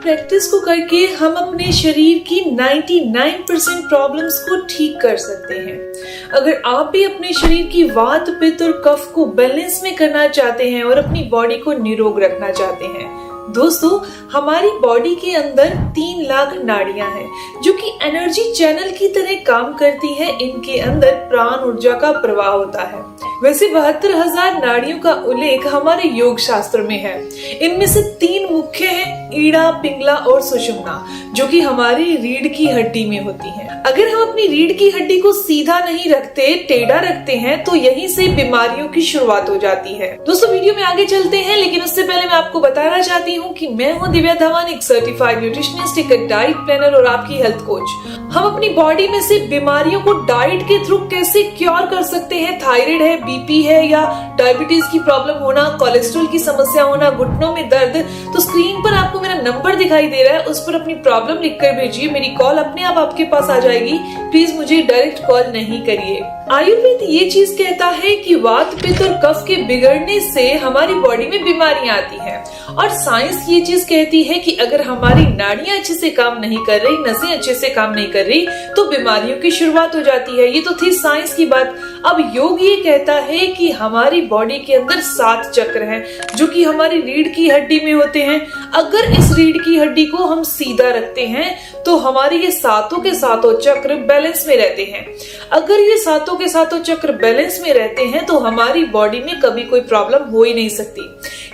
Practice को करके हम अपने शरीर की 99% प्रॉब्लम्स को ठीक कर सकते हैं। अगर आप भी अपने शरीर की वात, पित्त और कफ को बैलेंस में करना चाहते हैं और अपनी बॉडी को निरोग रखना चाहते हैं, दोस्तों हमारी बॉडी के अंदर 3 लाख नाड़ियां हैं जो कि एनर्जी चैनल की तरह काम करती हैं। इनके अंदर प्राण ऊर्जा का प्रवाह होता है। वैसे 72,000 नाड़ियों का उल्लेख हमारे योग शास्त्र में है। इनमें से 3 मुख्य हैं, ईड़ा, पिंगला और सुषुम्ना, जो कि हमारी रीढ़ की हड्डी में होती हैं। अगर हम अपनी रीढ़ की हड्डी को सीधा नहीं रखते, टेढ़ा रखते हैं, तो यहीं से बीमारियों की शुरुआत हो जाती है। दोस्तों वीडियो में आगे चलते हैं, लेकिन उससे पहले मैं आपको बताना चाहती हूँ कि मैं हूँ दिव्या धवन, एक सर्टिफाइड न्यूट्रिशनिस्ट, एक डाइट प्लानर और आपकी हेल्थ कोच। हम अपनी बॉडी में से बीमारियों को डाइट के थ्रू कैसे क्योर कर सकते हैं। थायराइड है, बीपी है या डायबिटीज की प्रॉब्लम होना, कोलेस्ट्रॉल की समस्या होना, घुटनों में दर्द, तो स्क्रीन पर आपको मेरा नंबर दिखाई दे रहा है, उस पर अपनी प्रॉब्लम लिखकर भेजिए। मेरी कॉल अपने आप आपके पास आ जाएगी। प्लीज मुझे डायरेक्ट कॉल नहीं करिए। आयुर्वेद ये चीज कहता है कि वात, पित्त और कफ के बिगड़ने से हमारी बॉडी में बीमारियां आती हैं, और साइंस ये चीज कहती है कि अगर हमारी नाड़ियां अच्छे से काम नहीं कर रही, नसें अच्छे से काम नहीं कर रही, तो बीमारियों की शुरुआत हो जाती है। ये तो थी साइंस की बात। अब योग ये कहता है कि हमारी बॉडी के अंदर 7 चक्र हैं जो कि हमारी रीढ़ की हड्डी में होते हैं। अगर इस रीढ़ की हड्डी को हम सीधा रखते हैं तो हमारे ये 7 के 7 चक्र बैलेंस में रहते हैं। अगर ये 7 के 7 चक्र बैलेंस में रहते हैं तो हमारी बॉडी में कभी कोई प्रॉब्लम हो ही नहीं सकती।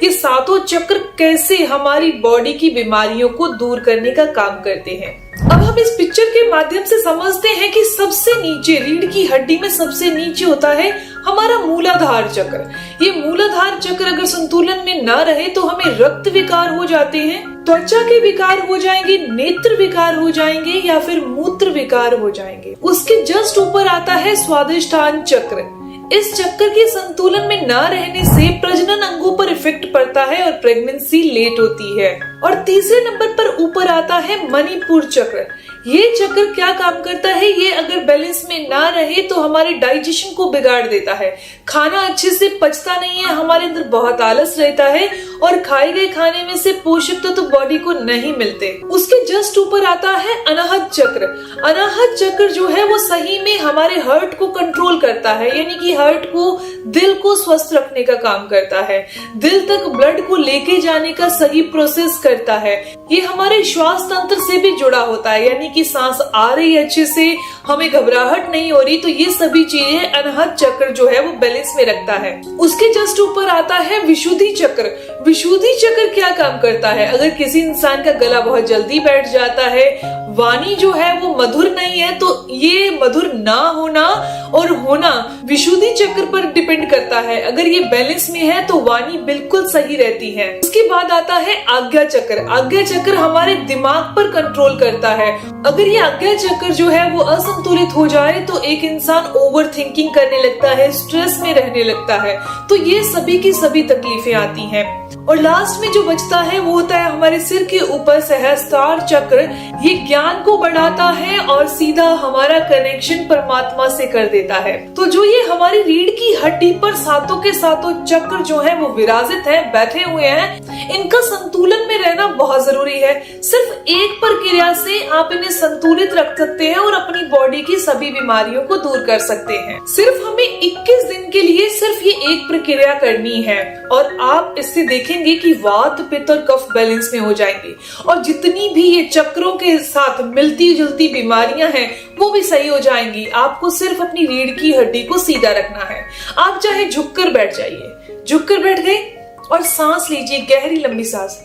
ये 7 चक्र कैसे हमारी बॉडी की बीमारियों को दूर करने का काम करते हैं, अब हम इस पिक्चर के माध्यम से समझते हैं कि सबसे नीचे रीढ़ की हड्डी में सबसे नीचे होता है हमारा मूलाधार चक्र। ये मूलाधार चक्र अगर संतुलन में ना रहे तो हमें रक्त विकार हो जाते हैं, त्वचा के विकार हो जाएंगे, नेत्र विकार हो जाएंगे या फिर मूत्र विकार हो जाएंगे। उसके जस्ट ऊपर आता है स्वादिष्ठान चक्र। इस चक्कर के संतुलन में ना रहने से प्रजनन अंगों पर इफेक्ट पड़ता है और प्रेगनेंसी लेट होती है। और तीसरे नंबर पर ऊपर आता है मणिपुर चक्र। ये चक्र क्या काम करता है, ये अगर बैलेंस में ना रहे तो हमारे डाइजेशन को बिगाड़ देता है। खाना अच्छे से पचता नहीं है, हमारे अंदर बहुत आलस रहता है और खाए गए खाने में से पोषक तत्व बॉडी को नहीं मिलते। उसके जस्ट ऊपर आता है अनाहत चक्र। अनाहत चक्र जो है वो सही में हमारे हार्ट को कंट्रोल करता है, यानी कि हार्ट को, दिल को स्वस्थ रखने का काम करता है, दिल तक ब्लड को लेके जाने का सही प्रोसेस करता है। ये हमारे श्वास तंत्र से भी जुड़ा होता है, यानी कि सांस आ रही है अच्छे से, हमें घबराहट नहीं हो रही, तो ये सभी चीजें अनाहत चक्र जो है वो बैलेंस में रखता है। उसके जस्ट ऊपर आता है विशुद्धि चक्र। विशुद्धि चक्र क्या काम करता है, अगर किसी इंसान का गला बहुत जल्दी बैठ जाता है, वाणी जो है वो मधुर नहीं है, तो ये मधुर ना होना और होना विशुद्धि चक्र पर डिपेंड करता है। अगर ये बैलेंस में है तो वाणी बिल्कुल सही रहती है। उसके बाद आता है आज्ञा चक्र। आज्ञा चक्र हमारे दिमाग पर कंट्रोल करता है। अगर ये आज्ञा चक्र जो है वो असंतुलित हो जाए तो एक इंसान ओवर थिंकिंग करने लगता है, स्ट्रेस में रहने लगता है, तो ये सभी की सभी तकलीफें आती हैं। और लास्ट में जो बचता है वो होता है हमारे सिर के ऊपर सहस्त्रार चक्र। ये ज्ञान को बढ़ाता है और सीधा हमारा कनेक्शन परमात्मा से कर देता है। तो जो ये हमारी रीढ़ की हड्डी पर 7 के 7 चक्र जो है वो विराजित है, बैठे हुए हैं, इनका संतुलन में रहना बहुत जरूरी है। सिर्फ एक प्रक्रिया से आप इन्हें संतुलित रख सकते हैं और अपनी बॉडी की सभी बीमारियों को दूर कर सकते हैं। सिर्फ हमें 21 दिन के लिए सिर्फ ये एक प्रक्रिया करनी है और आप इससे देखेंगे कि वात, पित्त और कफ बैलेंस में हो जाएंगे और जितनी भी ये चक्रों के साथ मिलती जुलती बीमारियां हैं वो भी सही हो जाएंगी। आपको सिर्फ अपनी रीढ़ की हड्डी को सीधा रखना है। आप चाहे झुककर बैठ जाइए, झुककर बैठ गए और सांस लीजिए, गहरी लंबी सांस।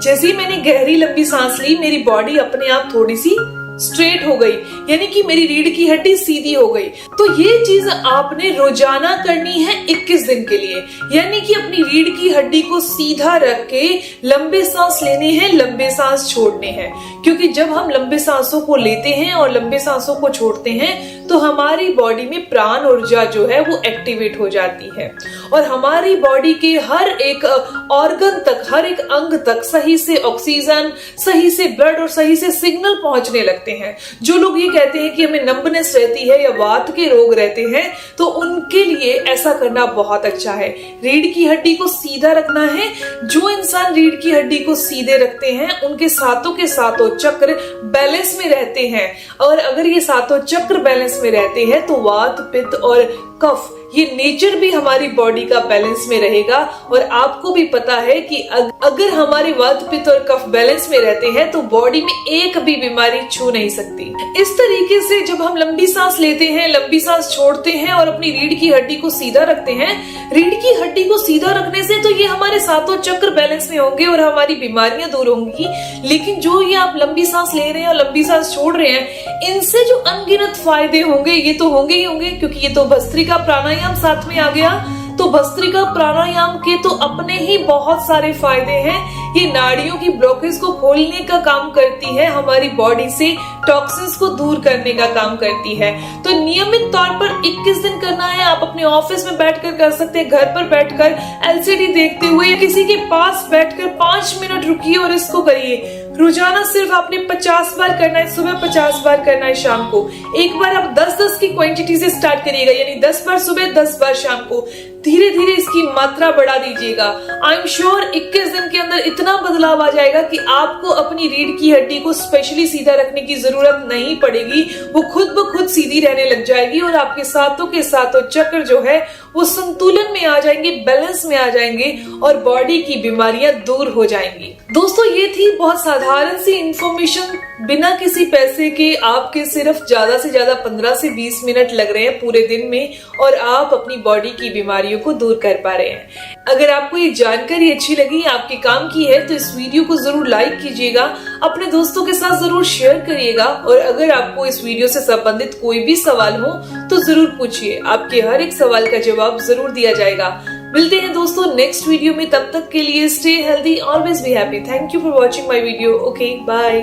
जैसे ही मैंने गहरी लंबी सांस ली, मेरी बॉडी अपने आप थोड़ी सी स्ट्रेट हो गई, यानी कि मेरी रीढ़ की हड्डी सीधी हो गई। तो ये चीज आपने रोजाना करनी है 21 दिन के लिए, यानी कि अपनी रीढ़ की हड्डी को सीधा रख के लंबे सांस लेने हैं, लंबे सांस छोड़ने हैं। क्योंकि जब हम लंबे सांसों को लेते हैं और लंबे सांसों को छोड़ते हैं तो हमारी बॉडी में प्राण ऊर्जा जो है वो एक्टिवेट हो जाती है और हमारी बॉडी के हर एक ऑर्गन तक, हर एक अंग तक सही से ऑक्सीजन, सही से ब्लड और सही से सिग्नल पहुंचने लगता लगते हैं। जो लोग ये कहते हैं कि हमें नंबनेस रहती है या वात के रोग रहते हैं, तो उनके लिए ऐसा करना बहुत अच्छा है। रीढ़ की हड्डी को सीधा रखना है। जो इंसान रीढ़ की हड्डी को सीधे रखते हैं उनके सातों के सातों चक्र बैलेंस में रहते हैं, और अगर ये सातों चक्र बैलेंस में रहते हैं तो वात, पित्त और कफ, ये नेचर भी हमारी बॉडी का बैलेंस में रहेगा। और आपको भी पता है कि अगर हमारे वात, पित्त और कफ बैलेंस में रहते हैं तो बॉडी में एक भी बीमारी छू नहीं सकती। इस तरीके से जब हम लंबी सांस लेते हैं, लंबी सांस छोड़ते हैं और अपनी रीढ़ की हड्डी को सीधा रखते हैं, रीढ़ की हड्डी को सीधा रखने से तो ये हमारे सातों चक्र बैलेंस में होंगे और हमारी बीमारियां दूर होंगी। लेकिन जो ये आप लंबी सांस ले रहे हैं और लंबी सांस छोड़ रहे हैं, इनसे जो अनगिनत फायदे होंगे ये तो होंगे ही होंगे, क्योंकि ये तो भस्त्रिका प्राणायाम साथ में आ गया। तो भस्त्रिका प्राणायाम के तो अपने ही बहुत सारे फायदे हैं। ये नाड़ियों की ब्लॉकेज को खोलने का काम करती है, हमारी बॉडी से टॉक्सिन्स को दूर करने का काम करती है। तो नियमित तौर पर 21 दिन करना है। आप अपने ऑफिस में बैठकर कर सकते हैं, घर पर बैठकर एलसीडी देखते हुए, किसी के पास बैठकर 5 मिनट रुकिए और इसको करिए। रोजाना सिर्फ आपने 50 बार करना है, सुबह 50 बार करना है, शाम को एक बार। आप 10-10 की क्वांटिटी से स्टार्ट करिएगा, यानी 10 बार सुबह, 10 बार शाम को। धीरे धीरे इसकी मात्रा बढ़ा दीजिएगा। आई एम श्योर 21 दिन के अंदर इतना बदलाव आ जाएगा कि आपको अपनी रीढ़ की हड्डी को स्पेशली सीधा रखने की जरूरत नहीं पड़ेगी। वो खुद ब खुद सीधी रहने लग जाएगी और आपके सातों के सातों चक्र जो है वो संतुलन में आ जाएंगे, बैलेंस में आ जाएंगे और बॉडी की बीमारियां दूर हो जाएंगी। दोस्तों, ये थी बहुत साधारण सी इंफॉर्मेशन, बिना किसी पैसे के। आपके सिर्फ ज्यादा से ज्यादा 15 से 20 मिनट लग रहे हैं पूरे दिन में और आप अपनी बॉडी की बीमारियों को दूर कर पा रहे हैं। अगर आपको ये जानकारी अच्छी लगी, आपके काम की है, तो इस वीडियो को जरूर लाइक कीजिएगा, अपने दोस्तों के साथ जरूर शेयर करिएगा। और अगर आपको इस वीडियो से संबंधित कोई भी सवाल हो तो जरूर पूछिए, आपके हर एक सवाल का जवाब जरूर दिया जाएगा। मिलते हैं दोस्तों नेक्स्ट वीडियो में, तब तक के लिए stay healthy, always be happy. Thank you for watching my video. Okay, bye.